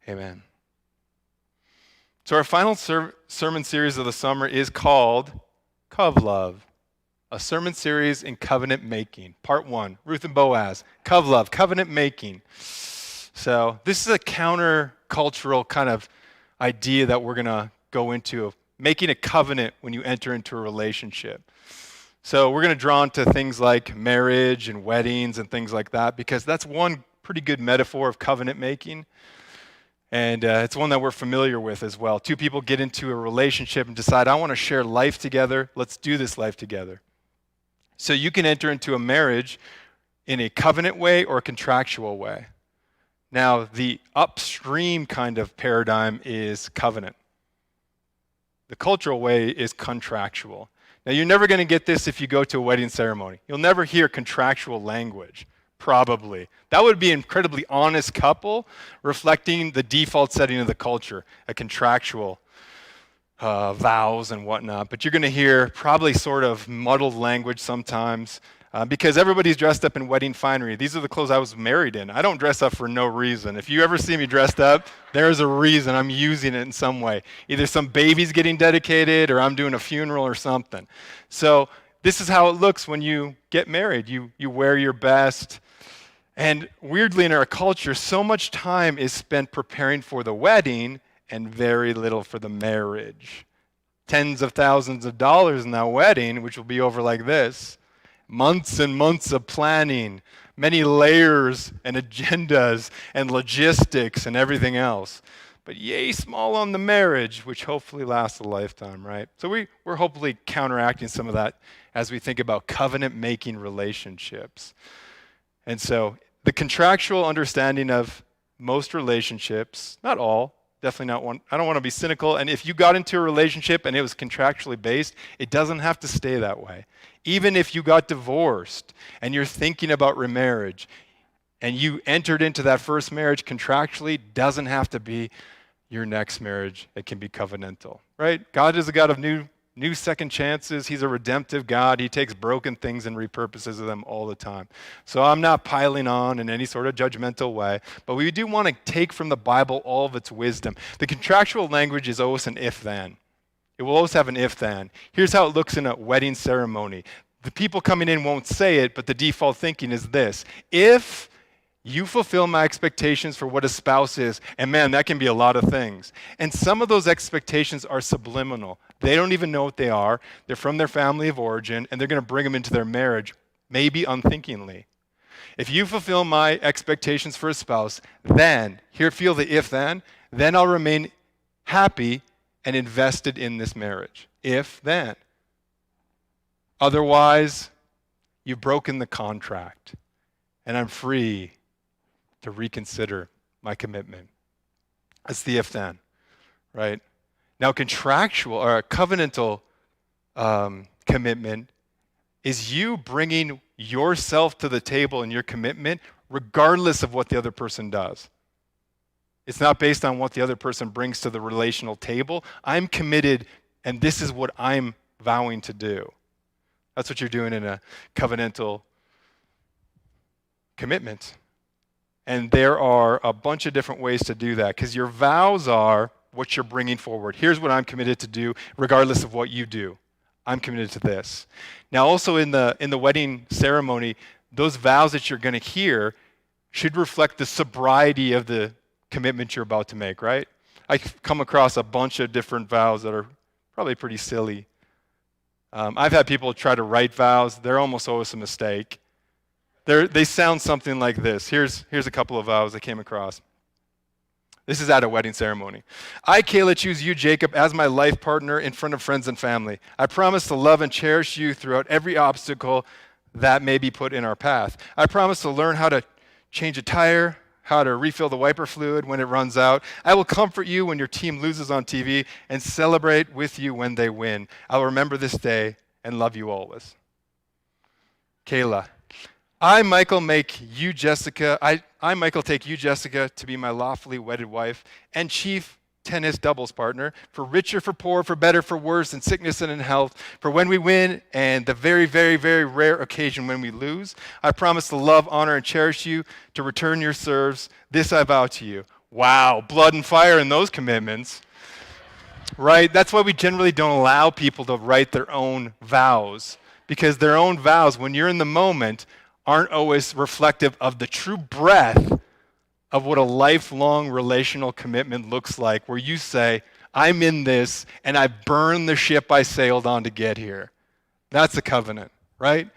Amen. So our final sermon series of the summer is called Cov Love, a sermon series in covenant making. Part 1, Ruth and Boaz, Cov Love, covenant making. So this is a counter-cultural kind of idea that we're going to go into of making a covenant when you enter into a relationship. So we're going to draw into things like marriage and weddings and things like that because that's one pretty good metaphor of covenant making. And it's one that we're familiar with as well. Two people get into a relationship and decide, I want to share life together. Let's do this life together. So you can enter into a marriage in a covenant way or a contractual way. Now, the upstream kind of paradigm is covenant. The cultural way is contractual. Now, you're never going to get this if you go to a wedding ceremony. You'll never hear contractual language, probably. That would be an incredibly honest couple reflecting the default setting of the culture, a contractual vows and whatnot. But you're going to hear probably sort of muddled language sometimes because everybody's dressed up in wedding finery. These are the clothes I was married in. I don't dress up for no reason. If you ever see me dressed up, there's a reason. I'm using it in some way. Either some baby's getting dedicated or I'm doing a funeral or something. So this is how it looks when you get married. You wear your best. And weirdly in our culture, so much time is spent preparing for the wedding and very little for the marriage. Tens of thousands of dollars in that wedding, which will be over like this. Months and months of planning, many layers and agendas and logistics and everything else. But yay small on the marriage, which hopefully lasts a lifetime, right? So we're hopefully counteracting some of that as we think about covenant-making relationships. And so the contractual understanding of most relationships, not all, definitely not one. I don't want to be cynical. And if you got into a relationship and it was contractually based, it doesn't have to stay that way. Even if you got divorced and you're thinking about remarriage and you entered into that first marriage contractually, doesn't have to be your next marriage. It can be covenantal, right? God is a God of new second chances. He's a redemptive God. He takes broken things and repurposes them all the time. So I'm not piling on in any sort of judgmental way, but we do want to take from the Bible all of its wisdom. The contractual language is always an if-then. It will always have an if-then. Here's how it looks in a wedding ceremony. The people coming in won't say it, but the default thinking is this. If you fulfill my expectations for what a spouse is, and man, that can be a lot of things. And some of those expectations are subliminal. They don't even know what they are. They're from their family of origin, and they're going to bring them into their marriage, maybe unthinkingly. If you fulfill my expectations for a spouse, then, here feel the if-then, then I'll remain happy and invested in this marriage. If, then. Otherwise, you've broken the contract, and I'm free to reconsider my commitment. That's the if-then, right? Now, contractual or a covenantal commitment is you bringing yourself to the table in your commitment regardless of what the other person does. It's not based on what the other person brings to the relational table. I'm committed, and this is what I'm vowing to do. That's what you're doing in a covenantal commitment. And there are a bunch of different ways to do that because your vows are what you're bringing forward. Here's what I'm committed to do regardless of what you do. I'm committed to this. Now also in the wedding ceremony, those vows that you're going to hear should reflect the sobriety of the commitment you're about to make, right? I've come across a bunch of different vows that are probably pretty silly. I've had people try to write vows. They're almost always a mistake. They sound something like this. Here's a couple of vows I came across. This is at a wedding ceremony. I, Kayla, choose you, Jacob, as my life partner in front of friends and family. I promise to love and cherish you throughout every obstacle that may be put in our path. I promise to learn how to change a tire, how to refill the wiper fluid when it runs out. I will comfort you when your team loses on TV and celebrate with you when they win. I'll remember this day and love you always. Kayla. I, Michael, take you, Jessica, to be my lawfully wedded wife and chief tennis doubles partner, for richer, for poor, for better, for worse, in sickness and in health, for when we win and the very, very, very rare occasion when we lose. I promise to love, honor, and cherish you, to return your serves. This I vow to you. Wow, blood and fire in those commitments, right? That's why we generally don't allow people to write their own vows, because their own vows, when you're in the moment, aren't always reflective of the true breadth of what a lifelong relational commitment looks like, where you say, I'm in this, and I burned the ship I sailed on to get here. That's a covenant, right?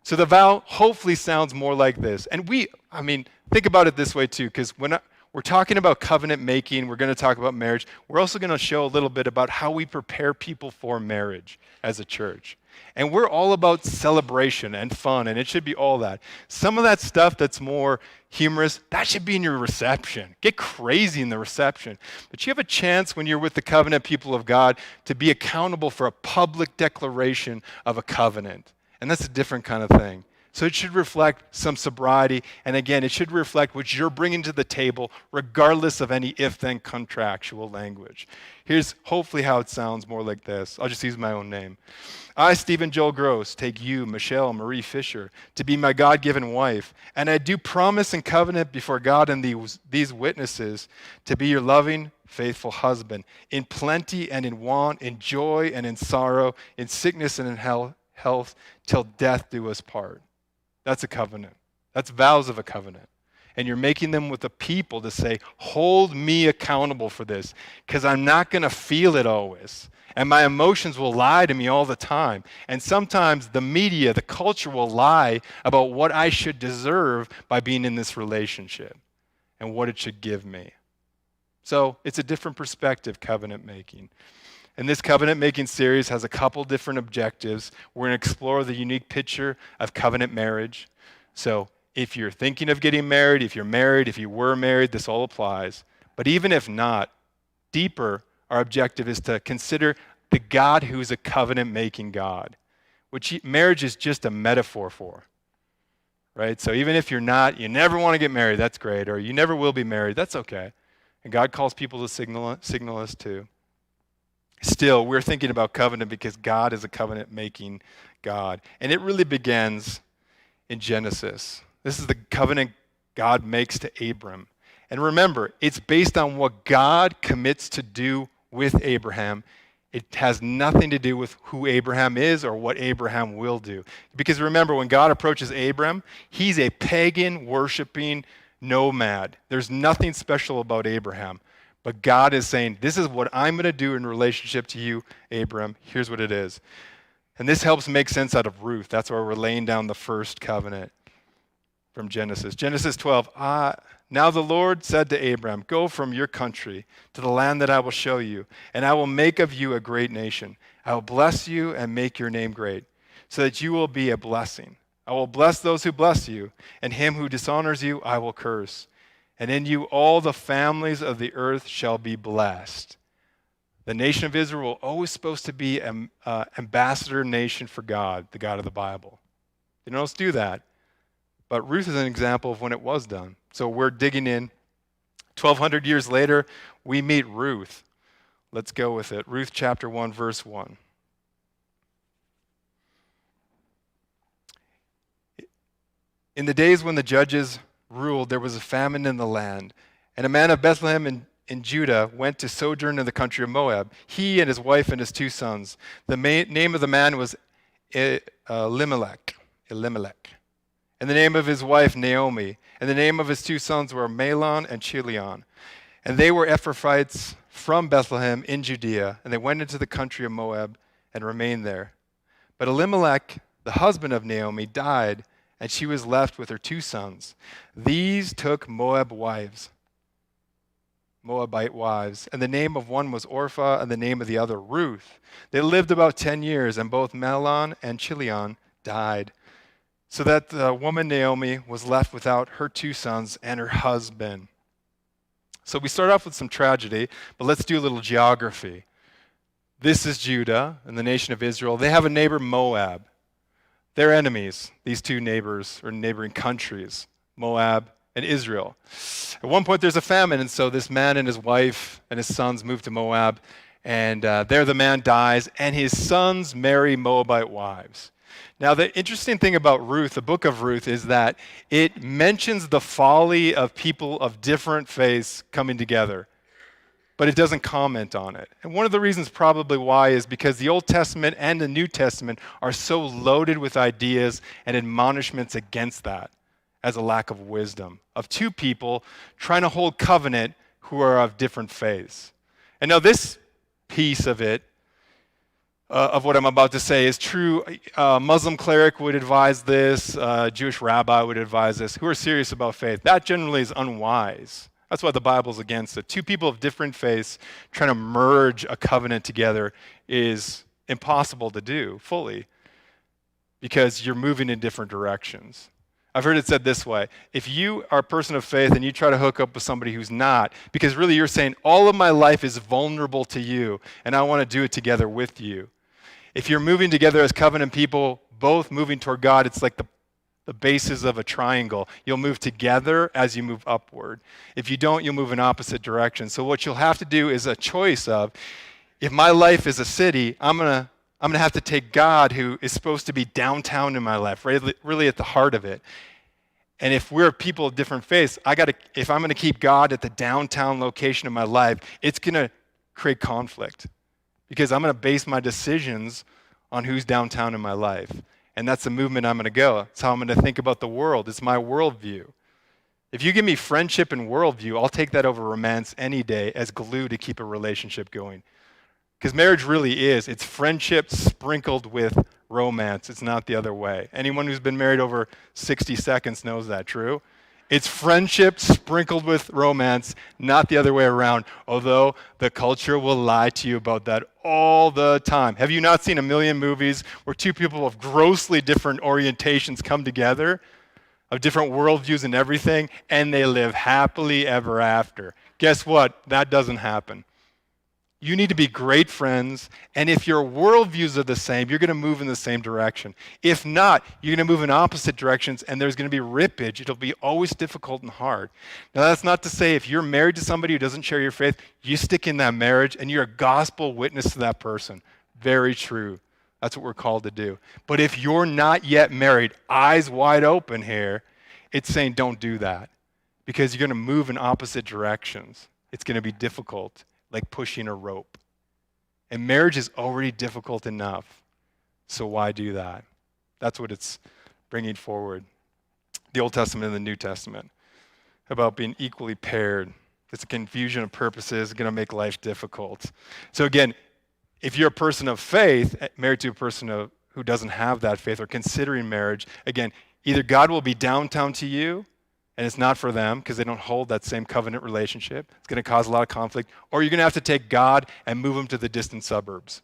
So the vow hopefully sounds more like this. And think about it this way too, because when we're talking about covenant making, we're going to talk about marriage. We're also going to show a little bit about how we prepare people for marriage as a church. And we're all about celebration and fun, and it should be all that. Some of that stuff that's more humorous, that should be in your reception. Get crazy in the reception. But you have a chance when you're with the covenant people of God to be accountable for a public declaration of a covenant. And that's a different kind of thing. So it should reflect some sobriety. And again, it should reflect what you're bringing to the table, regardless of any if-then contractual language. Here's hopefully how it sounds more like this. I'll just use my own name. I, Stephen Joel Gross, take you, Michelle Marie Fisher, to be my God-given wife. And I do promise and covenant before God and these witnesses to be your loving, faithful husband, in plenty and in want, in joy and in sorrow, in sickness and in health, till death do us part. That's a covenant. That's vows of a covenant. And you're making them with the people to say, hold me accountable for this, because I'm not going to feel it always. And my emotions will lie to me all the time. And sometimes the media, the culture will lie about what I should deserve by being in this relationship and what it should give me. So it's a different perspective, covenant making. And this covenant making series has a couple different objectives. We're going to explore the unique picture of covenant marriage. So if you're thinking of getting married, if you're married, if you were married, this all applies. But even if not, deeper, our objective is to consider the God who's a covenant making God, which marriage is just a metaphor for. Right? So even if you're not, you never want to get married, that's great. Or you never will be married, that's okay. And God calls people to signal us too. Still, we're thinking about covenant because God is a covenant-making God. And it really begins in Genesis. This is the covenant God makes to Abram. And remember, it's based on what God commits to do with Abraham. It has nothing to do with who Abraham is or what Abraham will do. Because remember, when God approaches Abram, he's a pagan, worshiping nomad. There's nothing special about Abraham. But God is saying, this is what I'm going to do in relationship to you, Abram. Here's what it is. And this helps make sense out of Ruth. That's why we're laying down the first covenant from Genesis. Genesis 12, now the Lord said to Abram, go from your country to the land that I will show you, and I will make of you a great nation. I will bless you and make your name great, so that you will be a blessing. I will bless those who bless you, and him who dishonors you I will curse. And in you all the families of the earth shall be blessed. The nation of Israel will always supposed to be an ambassador nation for God, the God of the Bible. They don't always do that. But Ruth is an example of when it was done. So we're digging in. 1,200 years later, we meet Ruth. Let's go with it. Ruth chapter 1, verse 1. In the days when the judges ruled, there was a famine in the land. And a man of Bethlehem in Judah went to sojourn in the country of Moab, he and his wife and his two sons. The name of the man was Elimelech. And the name of his wife, Naomi. And the name of his two sons were Mahlon and Chilion. And they were Ephrathites from Bethlehem in Judea. And they went into the country of Moab and remained there. But Elimelech, the husband of Naomi, died, and she was left with her two sons. These took Moabite wives. And the name of one was Orpah, and the name of the other Ruth. They lived about 10 years, and both Mahlon and Chilion died. So that the woman Naomi was left without her two sons and her husband. So we start off with some tragedy, but let's do a little geography. This is Judah and the nation of Israel. They have a neighbor, Moab. They're enemies, these two neighbors or neighboring countries, Moab and Israel. At one point there's a famine, and so this man and his wife and his sons move to Moab, and there the man dies, and his sons marry Moabite wives. Now, the interesting thing about Ruth, the book of Ruth, is that it mentions the folly of people of different faiths coming together, but it doesn't comment on it. And one of the reasons probably why is because the Old Testament and the New Testament are so loaded with ideas and admonishments against that as a lack of wisdom, of two people trying to hold covenant who are of different faiths. And now this piece of it, of what I'm about to say, is true. Muslim cleric would advise this, Jewish rabbi would advise this, who are serious about faith. That generally is unwise. That's why the Bible's against it. Two people of different faiths trying to merge a covenant together is impossible to do fully because you're moving in different directions. I've heard it said this way: if you are a person of faith and you try to hook up with somebody who's not, because really you're saying, all of my life is vulnerable to you, and I want to do it together with you. If you're moving together as covenant people, both moving toward God, it's like the bases of a triangle. You'll move together as you move upward. If you don't, you'll move in opposite directions. So what you'll have to do is a choice of, if my life is a city, I'm going to have to take God, who is supposed to be downtown in my life, really at the heart of it. And if we're people of different faiths, if I'm going to keep God at the downtown location of my life, it's going to create conflict because I'm going to base my decisions on who's downtown in my life. And that's the movement I'm going to go. It's how I'm going to think about the world. It's my worldview. If you give me friendship and worldview, I'll take that over romance any day as glue to keep a relationship going. Because marriage really it's friendship sprinkled with romance. It's not the other way. Anyone who's been married over 60 seconds knows that, true? It's friendship sprinkled with romance, not the other way around, although the culture will lie to you about that all the time. Have you not seen a million movies where two people of grossly different orientations come together, of different worldviews and everything, and they live happily ever after? Guess what? That doesn't happen. You need to be great friends, and if your worldviews are the same, you're going to move in the same direction. If not, you're going to move in opposite directions, and there's going to be rippage. It'll be always difficult and hard. Now, that's not to say if you're married to somebody who doesn't share your faith, you stick in that marriage, and you're a gospel witness to that person. Very true. That's what we're called to do. But if you're not yet married, eyes wide open here, it's saying don't do that, because you're going to move in opposite directions. It's going to be difficult, like pushing a rope. And marriage is already difficult enough, so why do that? That's what it's bringing forward. The Old Testament and the New Testament, about being equally paired. It's a confusion of purposes, going to make life difficult. So again, if you're a person of faith, married to a person who doesn't have that faith or considering marriage, again, either God will be downtown to you, and it's not for them because they don't hold that same covenant relationship. It's going to cause a lot of conflict. Or you're going to have to take God and move him to the distant suburbs.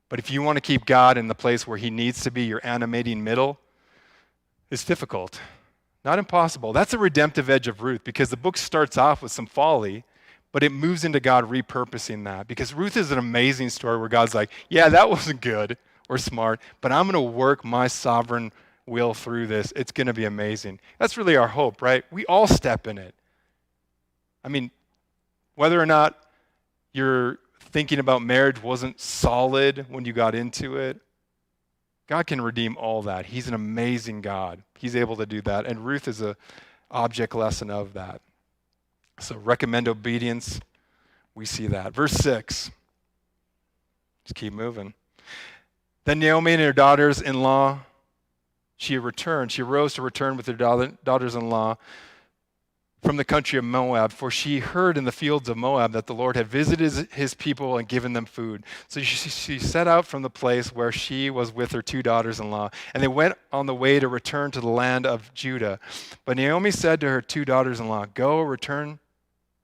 But if you want to keep God in the place where he needs to be, your animating middle, it's difficult. Not impossible. That's a redemptive edge of Ruth, because the book starts off with some folly, but it moves into God repurposing that. Because Ruth is an amazing story where God's like, yeah, that wasn't good or smart, but I'm going to work my sovereign will through this. It's going to be amazing. That's really our hope, right? We all step in it. I mean, whether or not your thinking about marriage wasn't solid when you got into it, God can redeem all that. He's an amazing God. He's able to do that. And Ruth is an object lesson of that. So recommend obedience. We see that. Verse 6. Just keep moving. Then Naomi and her daughters-in-law, she rose to return with her daughters-in-law from the country of Moab, for she heard in the fields of Moab that the Lord had visited his people and given them food. So she set out from the place where she was with her two daughters-in-law, and they went on the way to return to the land of Judah. But Naomi said to her two daughters-in-law, "Go, return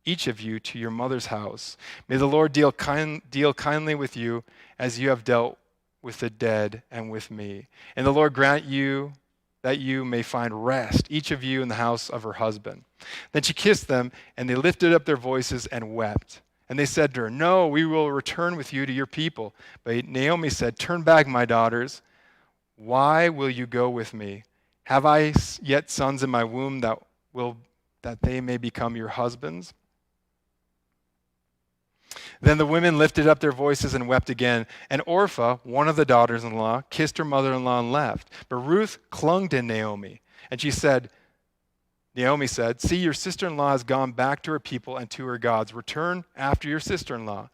each of you to your mother's house. May the Lord deal kindly with you as you have dealt with the dead and with me. And the Lord grant you that you may find rest, each of you in the house of her husband." Then she kissed them, and they lifted up their voices and wept. And they said to her, "No, we will return with you to your people." But Naomi said, "Turn back, my daughters. Why will you go with me? Have I yet sons in my womb that they may become your husbands?" Then the women lifted up their voices and wept again. And Orpah, one of the daughters-in-law, kissed her mother-in-law and left. But Ruth clung to Naomi. And Naomi said, see, your sister-in-law has gone back to her people and to her gods. Return after your sister-in-law.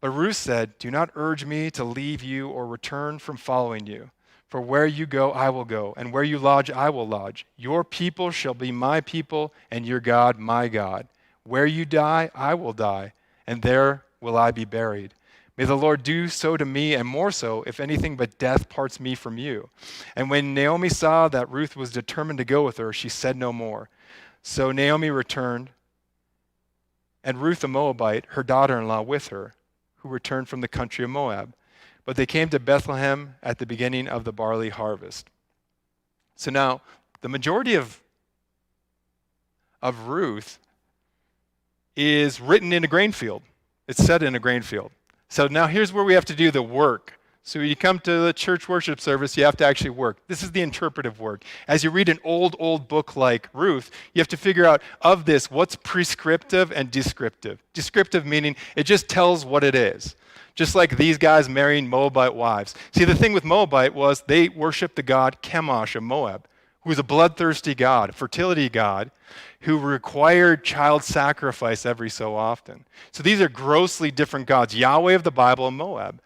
But Ruth said, do not urge me to leave you or return from following you. For where you go, I will go, and where you lodge, I will lodge. Your people shall be my people, and your God, my God. Where you die, I will die, and there will I be buried. May the Lord do so to me, and more so, if anything but death parts me from you. And when Naomi saw that Ruth was determined to go with her, she said no more. So Naomi returned, and Ruth the Moabite, her daughter-in-law, with her, who returned from the country of Moab. But they came to Bethlehem at the beginning of the barley harvest. So now, the majority of Ruth is written in a grain field. It's set in a grain field. So now here's where we have to do the work. So when you come to the church worship service, you have to actually work. This is the interpretive work. As you read an old book like Ruth, you have to figure out of this, what's prescriptive and descriptive. Descriptive meaning it just tells what it is. Just like these guys marrying Moabite wives. See, the thing with Moabite was they worshiped the god Chemosh of Moab, who was a bloodthirsty god, a fertility god, who required child sacrifice every so often. So these are grossly different gods, Yahweh of the Bible and Moab.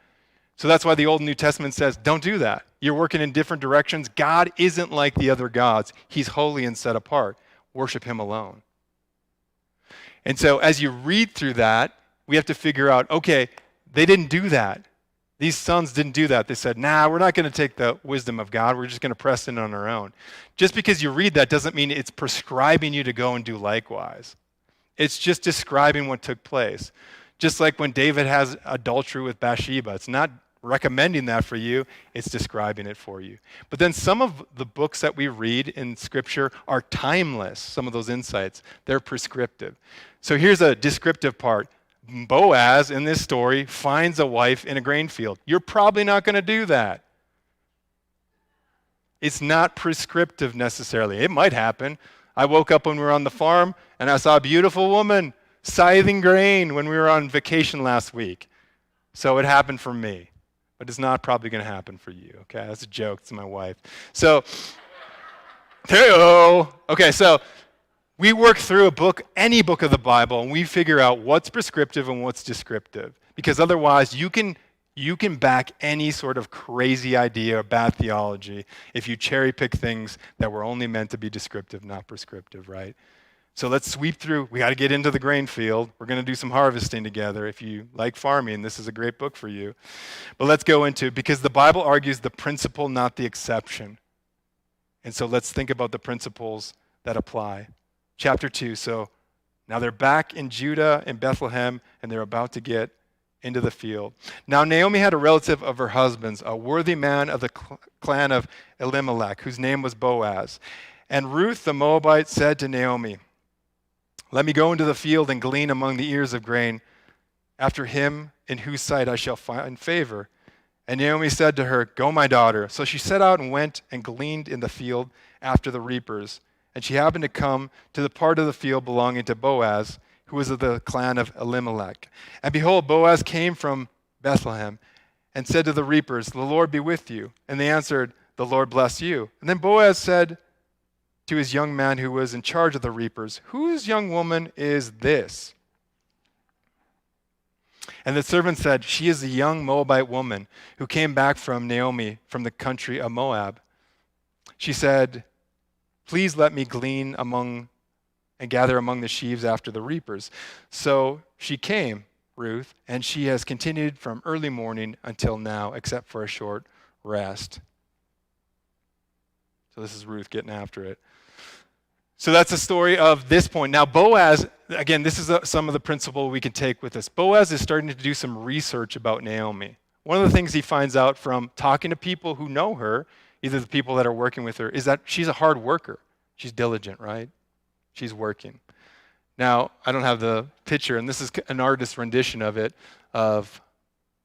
So that's why the Old and New Testament says, don't do that. You're working in different directions. God isn't like the other gods. He's holy and set apart. Worship him alone. And so as you read through that, we have to figure out, okay, they didn't do that. These sons didn't do that. They said, nah, we're not going to take the wisdom of God. We're just going to press in on our own. Just because you read that doesn't mean it's prescribing you to go and do likewise. It's just describing what took place. Just like when David has adultery with Bathsheba. It's not recommending that for you. It's describing it for you. But then some of the books that we read in Scripture are timeless, some of those insights. They're prescriptive. So here's a descriptive part. Boaz, in this story, finds a wife in a grain field. You're probably not going to do that. It's not prescriptive necessarily. It might happen. I woke up when we were on the farm, and I saw a beautiful woman scything grain when we were on vacation last week. So it happened for me. But it's not probably going to happen for you, okay? That's a joke to my wife. So, okay, so we work through a book, any book of the Bible, and we figure out what's prescriptive and what's descriptive. Because otherwise, you can back any sort of crazy idea or bad theology if you cherry pick things that were only meant to be descriptive, not prescriptive, right? So let's sweep through. We got to get into the grain field. We're going to do some harvesting together. If you like farming, this is a great book for you. But let's go into it because the Bible argues the principle, not the exception. And so let's think about the principles that apply. Chapter 2, so now they're back in Judah, in Bethlehem, and they're about to get into the field. Now Naomi had a relative of her husband's, a worthy man of the clan of Elimelech, whose name was Boaz. And Ruth the Moabite said to Naomi, let me go into the field and glean among the ears of grain after him in whose sight I shall find favor. And Naomi said to her, go, my daughter. So she set out and went and gleaned in the field after the reapers. And she happened to come to the part of the field belonging to Boaz, who was of the clan of Elimelech. And behold, Boaz came from Bethlehem and said to the reapers, the Lord be with you. And they answered, the Lord bless you. And then Boaz said to his young man who was in charge of the reapers, whose young woman is this? And the servant said, she is a young Moabite woman who came back from Naomi from the country of Moab. She said, please let me glean among and gather among the sheaves after the reapers. So she came, Ruth, and she has continued from early morning until now, except for a short rest. So this is Ruth getting after it. So that's the story of this point. Now Boaz, again, this is some of the principle we can take with this. Boaz is starting to do some research about Naomi. One of the things he finds out from talking to people who know her, either the people that are working with her, is that she's a hard worker. She's diligent, right? She's working. Now, I don't have the picture, and this is an artist's rendition of it, of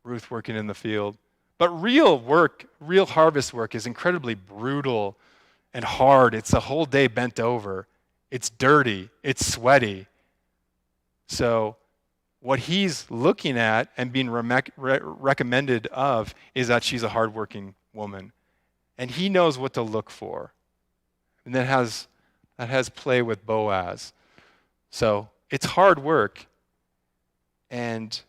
Ruth working in the field. But real work, real harvest work is incredibly brutal and hard. It's a whole day bent over. It's dirty. It's sweaty. So what he's looking at and being recommended of is that she's a hardworking woman. And he knows what to look for. And that has play with Boaz. So it's hard work. And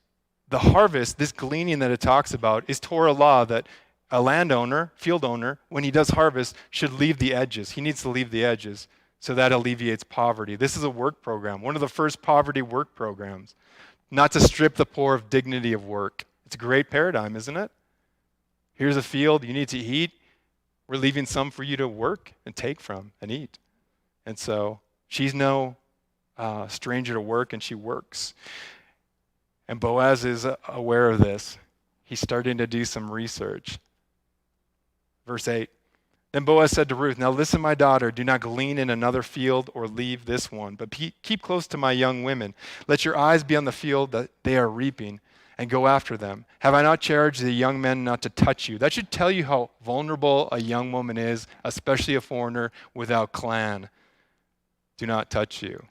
the harvest, this gleaning that it talks about, is Torah law that a landowner, field owner, when he does harvest, should leave the edges. He needs to leave the edges, so that alleviates poverty. This is a work program, one of the first poverty work programs, not to strip the poor of dignity of work. It's a great paradigm, isn't it? Here's a field, you need to eat. We're leaving some for you to work and take from and eat. And so she's no stranger to work, and she works. And Boaz is aware of this. He's starting to do some research. Verse 8. Then Boaz said to Ruth, "Now listen, my daughter, do not glean in another field or leave this one, but keep close to my young women. Let your eyes be on the field that they are reaping, and go after them. Have I not charged the young men not to touch you?" That should tell you how vulnerable a young woman is, especially a foreigner without clan. Do not touch you.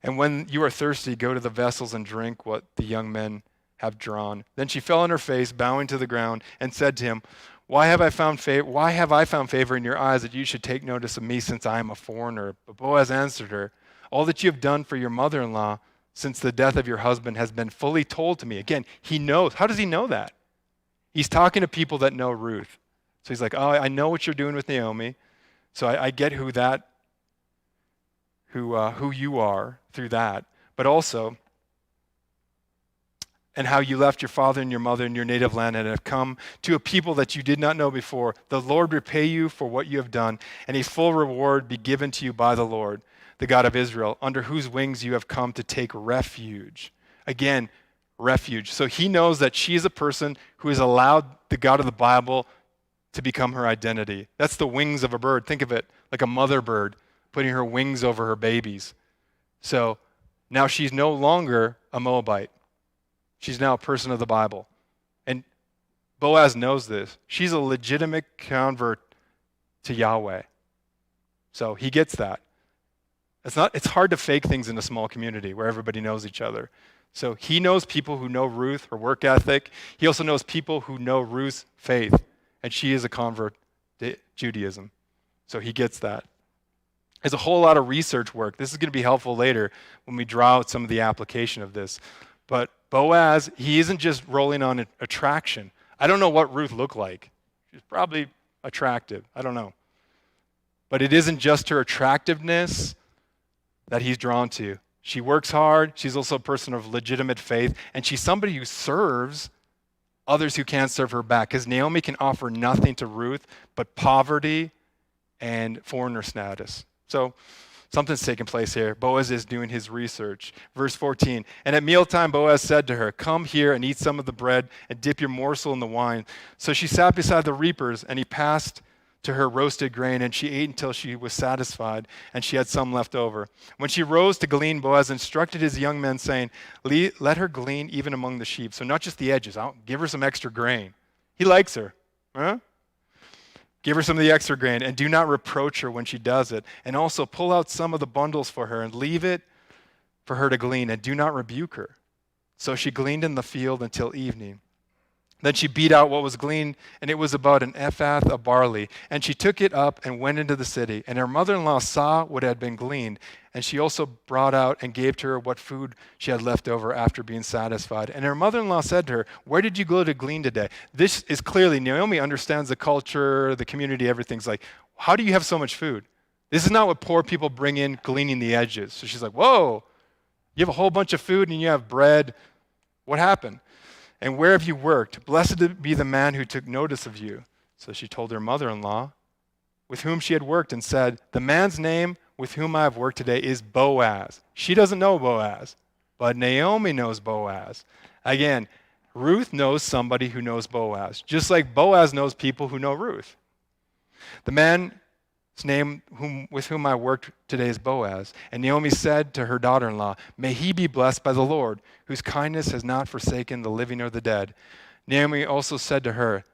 And when you are thirsty, go to the vessels and drink what the young men have drawn. Then she fell on her face, bowing to the ground, and said to him, Why have I found favor in your eyes that you should take notice of me, since I am a foreigner? But Boaz answered her, All that you have done for your mother-in-law since the death of your husband has been fully told to me. Again, he knows. How does he know that? He's talking to people that know Ruth. So he's like, I know what you're doing with Naomi. So I get who you are through that. But also, and how you left your father and your mother in your native land and have come to a people that you did not know before. The Lord repay you for what you have done, and a full reward be given to you by the Lord, the God of Israel, under whose wings you have come to take refuge. Again, refuge. So he knows that she is a person who has allowed the God of the Bible to become her identity. That's the wings of a bird. Think of it like a mother bird putting her wings over her babies. So now she's no longer a Moabite. She's now a person of the Bible. And Boaz knows this. She's a legitimate convert to Yahweh. So he gets that. It's hard to fake things in a small community where everybody knows each other. So he knows people who know Ruth, her work ethic. He also knows people who know Ruth's faith. And she is a convert to Judaism. So he gets that. There's a whole lot of research work. This is going to be helpful later when we draw out some of the application of this. But Boaz, he isn't just rolling on attraction. I don't know what Ruth looked like. She's probably attractive. I don't know. But it isn't just her attractiveness that he's drawn to. She works hard. She's also a person of legitimate faith. And she's somebody who serves others who can't serve her back. Because Naomi can offer nothing to Ruth but poverty and foreigner status. So something's taking place here. Boaz is doing his research. Verse 14, and at mealtime Boaz said to her, Come here and eat some of the bread and dip your morsel in the wine. So she sat beside the reapers, and he passed to her roasted grain, and she ate until she was satisfied, and she had some left over. When she rose to glean, Boaz instructed his young men, saying, Let her glean even among the sheep. So not just the edges. Give her some extra grain. He likes her. Huh? Give her some of the extra grain, and do not reproach her when she does it. And also pull out some of the bundles for her, and leave it for her to glean, and do not rebuke her. So she gleaned in the field until evening. Then she beat out what was gleaned, and it was about an ephah of barley. And she took it up and went into the city. And her mother-in-law saw what had been gleaned, and she also brought out and gave to her what food she had left over after being satisfied. And her mother-in-law said to her, Where did you go to glean today? This is clearly, Naomi understands the culture, the community, everything's like, how do you have so much food? This is not what poor people bring in gleaning the edges. So she's like, whoa, you have a whole bunch of food and you have bread. What happened? And where have you worked? Blessed be the man who took notice of you. So she told her mother-in-law, with whom she had worked, and said, The man's name with whom I have worked today is Boaz. She doesn't know Boaz, but Naomi knows Boaz. Again, Ruth knows somebody who knows Boaz, just like Boaz knows people who know Ruth. The man's name with whom I worked today is Boaz. And Naomi said to her daughter-in-law, May he be blessed by the Lord, whose kindness has not forsaken the living or the dead. Naomi also said to her,